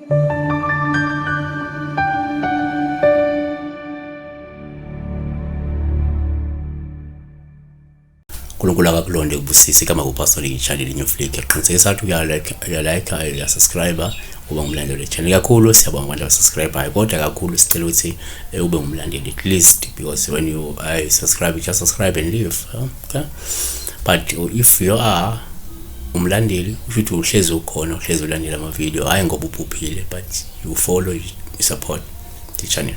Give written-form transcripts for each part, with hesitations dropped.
uNkulunkulu akakulonde kubusisi kama kupastor ichannel iNewflick qiniseka ukuthi uya subscribe uba umlandeli wechannel kakhulu siyabonga abantu abasubscribe kodwa kakhulu sicela ukuthi ube umlandeli at least because when you subscribe just subscribe and leave okay but if you are umlandeli usho uhlezi ukhona uhlezi ulandela ama video hayi ngoba uphuphile but you follow you support the channel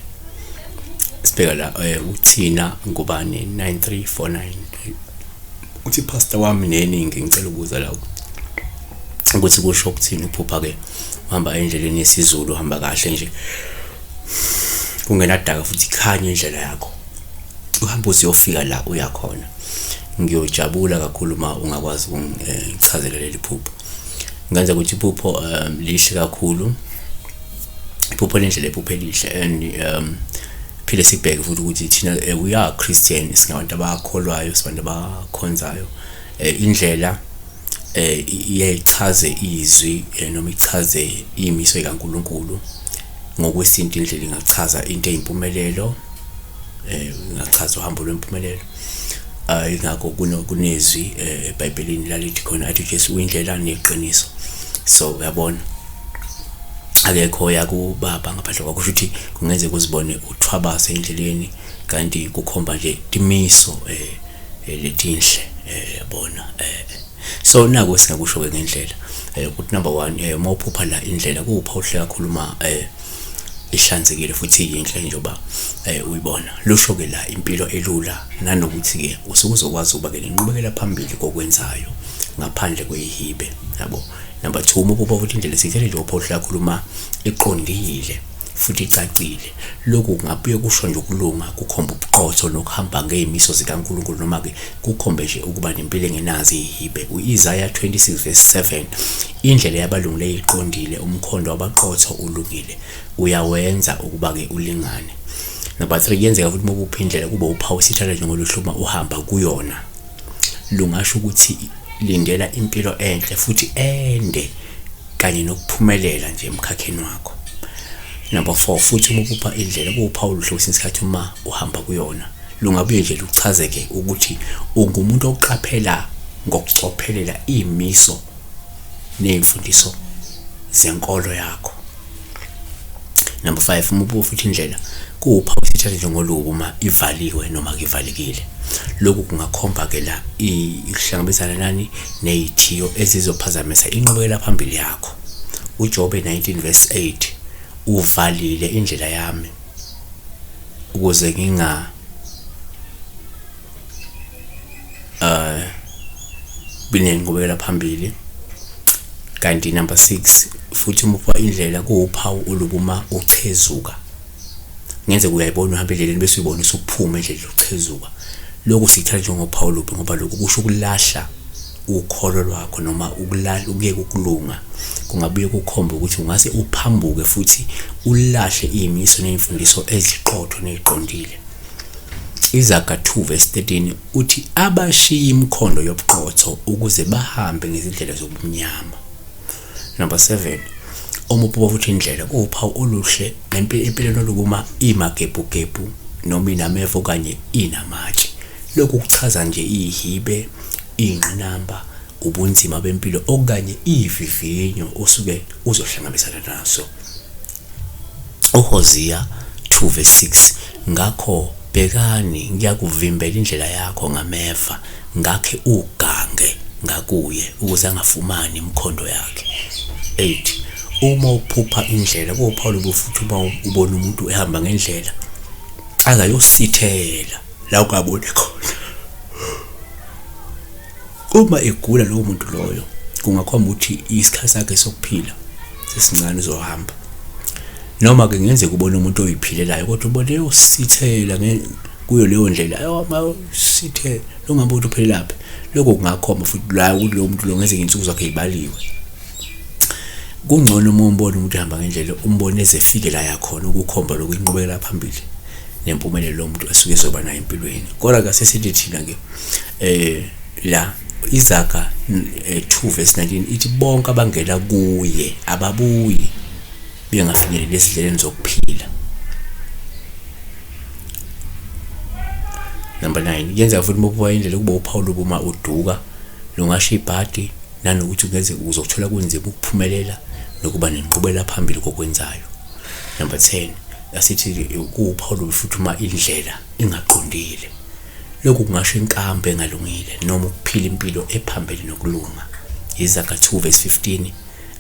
sibeka la uthina ngubani 9349 uthi pastor wami neningi ngicela ukuza la ukuthi kusho ukuthini uphupha ke uhamba endleleni yesiZulu uhamba kahle nje kungenadaka futhi khanye indlela yakho uhamba uziyofika la uyakhona ngiyojabula kakhulu uma ungakwazi ukungichazela leli phupho ngenza ukuthi iphupho lihle kakhulu iphupho lendlela iphupho elihle and phile sibheke futhi ukuthi thina we are Christian singabantu abakholwayo sibantu abakhonzayo indlela iyachaze izwi noma ichaze imiso kaNkuluNkulu ngokwesintu indlela ingachaza into eyimpumelelo ingachaza uhambo lwempumelelo ingakho kunezwi eBhayibhelini lalithi khona athi Jesu uyindlela neqiniso so uyabona akekho yakubaba ngaphandle kwakho ukuthi kungenzeka uzibone uthwabase endleleni kanti kukhomba nje timiso letinhle yabona so naku singakusho ke ngendlela ukuthi number 1 mawuphupha la indlela kuwuphawuhle kakhulu uma ihlanzekile futhi iyinhle njengoba uyibona lusho ke la impilo elula nanokuthi ke usukuzokwazi ukuba ke inqubekela phambili kokwenzayo ngaphandle kwehibe yabo number 2 mawuphupha ukuthi indlela esithele nje uphawuhle kakhulu uma iqondile futhi icacile lokhu kungabuye kusho nje ukulunga kukhomba ubuqotho nokuhamba ngezimiso zikaNkuluNkulu noma ke kukhombe nje ukuba nempilo engenazi ihibe uIsaiah 26:7 indlela yabalungileyo iqondile umkhondo wabaqotho ulungile uyawenza ukuba ke ulingane number 3 yenzeka futhi mobupha indlela kuba uphawu sithatha njengoluhluma uhamba kuyona lungasho ukuthi lindela impilo enhle futhi ende kanye nokuphumelela nje emkhakheni wakho number 4 futhi umupha indlela kuwuphawu luhlobo isikhathi uma uhamba kuyona lungabuye nje luchazeke ukuthi ungumuntu oqaphela ngokucophelela imiso nezimfundiso zenkolo yakho number 5 umupha futhi indlela kuwuphawu sithatha njengolubu uma ivaliwe noma ivalekile lokhu kungakhomba ke la ihlangabezana nani nezithiyo ezizophazamisa inqubekela phambili yakho uJob 19:8 uvalile indlela yami ukuze binengqubekela phambili kanti number 6 futhi umupha indlela kuwuphawu olubuma uchezuka ngenze kuyayibona uhamba endleleni bese uyibona usuphuma endlela uchezuka lokhu sithatha njengophawu luphi ngoba lokhu kusho ukulahla ukholo lwakho noma ukuyeka ukulunga kungabuye kukhomba ukuthi ungase uphambuke futhi ulahle izimiso nezimfundiso eziqotho neziqondile Izaga 2:13 uthi abashiya imikhondo yobuqotho ukuze bahambe ngezindlela zobumnyama number 7 omupho futhi indlela kuwuphawu oluhle empilweni lokuma imagebhugebhu noma inamevo kanye inamatshe lokhu kuchaza nje ihibe ingqinamba ubunzima bempilo okanye ivivinyo osuke uzohlangabezana naso uHosea 2:6 ngakho bekani ngiyakuvimbela indlela yakho ngameva ngakhe ugange ngakuye ukuze angafumani imikhondo yakhe 8 uma uphupha indlela kuPaul ubufuthi uma ubona umuntu ehamba ngendlela akayosithela la ukabone khona uma egula lo muntu loyo kungakhomba ukuthi isikhathi sakhe sokuphila sesincane uzohamba noma ke ngenzeka ubone umuntu oyiphilelayo kodwa ubone usithela kuyo leyo ndlela ayoma sithe lo ngabe umuntu uphelelaphi lokho kungakhomba futhi la kulo muntu lo ngeze insuku zakhe izibaliwe kungcono uma umbona umuntu ehamba ngendlela umbone ezefike la yakhona ukukhomba lokuinqubekela phambili nempumelelo lo muntu asuke ezoba nayo empilweni kodwa ke sesithi thina ke la Izaga 2:19 ithi bonke abangena kuye ababuyi bengafinyeleli ezindleleni zokuphila. Number 9, yenza futhi mokuba indlela kuba uPaul uma uduka lungasho ibhadi nanokuthi ungeze uzothola kunzima ukuphumelela nokuba nenqubela phambili kokwenzayo. Number 10, asithi kuPaul futhi uma indlela ingaqondile, lokhu kungasho inkambo engalungile noma ukuphila impilo ephambili nokulunga. Izaga 2:15,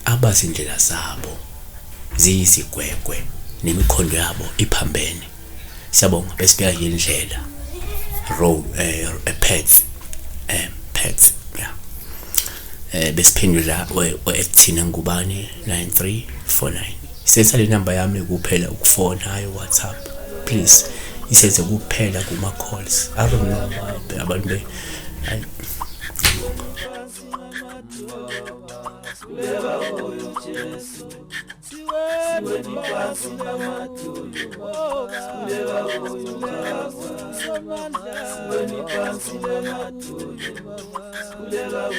abazi indlela zabo ziyizigwegwe nemikhondo yabo iphambene. Siyabonga bese kuya indlela road pets yeah. Besiphendula ethina ngubani 9349. Isetha le number yami kuphela ukufona, hayi WhatsApp. Please isethe kuphela kuma calls. I don't know why abantu be Kuleka